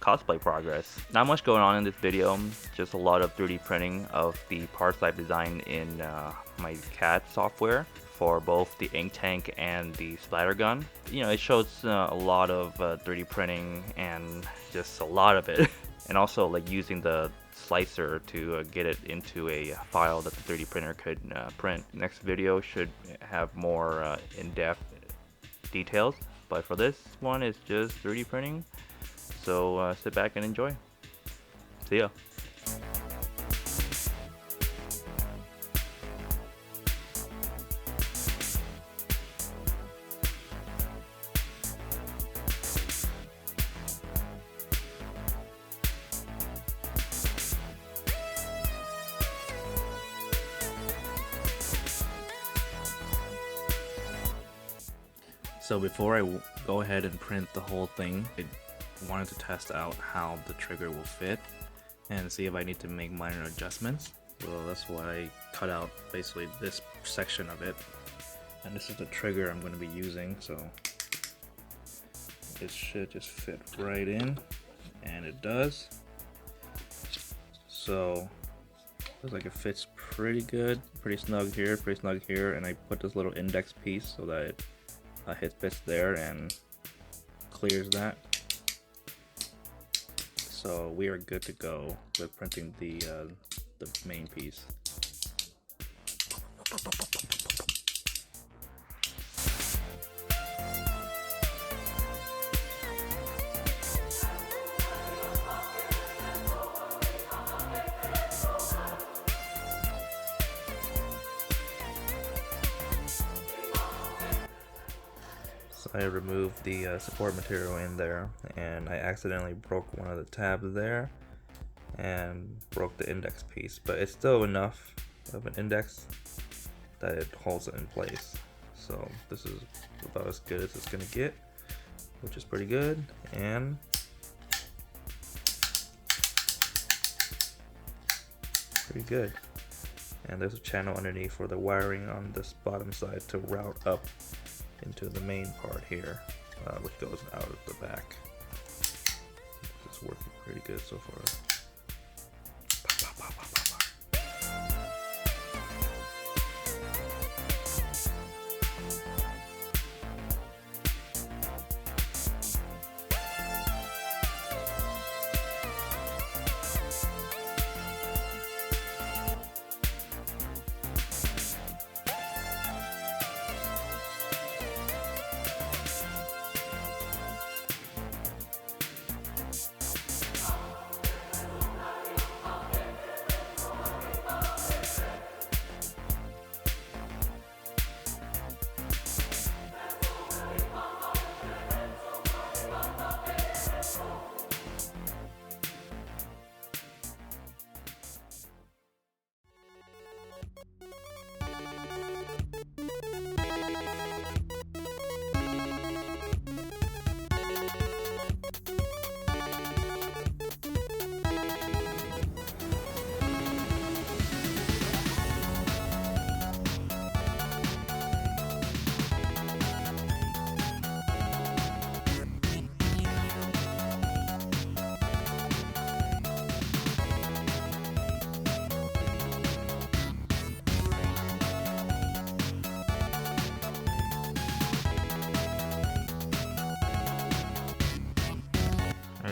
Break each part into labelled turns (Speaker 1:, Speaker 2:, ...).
Speaker 1: Cosplay progress. Not much going on in this video, just a lot of 3D printing of the parts I've designed in my CAD software for both the ink tank and the splatter gun. You know, it shows a lot of 3D printing and just a lot of it. And also like using the slicer to get it into a file that the 3D printer could print. Next video should have more in-depth details, but for this one it's just 3D printing. So sit back and enjoy. See ya. So before I go ahead and print the whole thing, I wanted to test out how the trigger will fit and see if I need to make minor adjustments. So that's why I cut out basically this section of it, and this is the trigger I'm going to be using, so it should just fit right in, and it does. So looks like it fits pretty good, pretty snug here, and I put this little index piece so that it fits there and clears that. So we are good to go with printing the main piece. I removed the support material in there, and I accidentally broke one of the tabs there and broke the index piece, but it's still enough of an index that it holds it in place. So this is about as good as it's gonna get, which is pretty good. And pretty good. And there's a channel underneath for the wiring on this bottom side to route up into the main part here, which goes out of the back. It's working pretty good so far.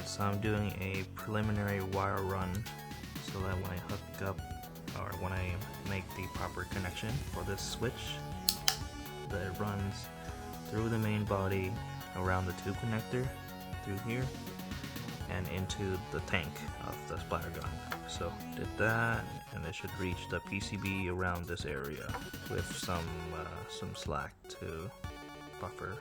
Speaker 1: So I'm doing a preliminary wire run so that when I hook up, or when I make the proper connection for this switch, that it runs through the main body, around the tube connector, through here, and into the tank of the splatter gun. So did that, and it should reach the PCB around this area with some slack to buffer.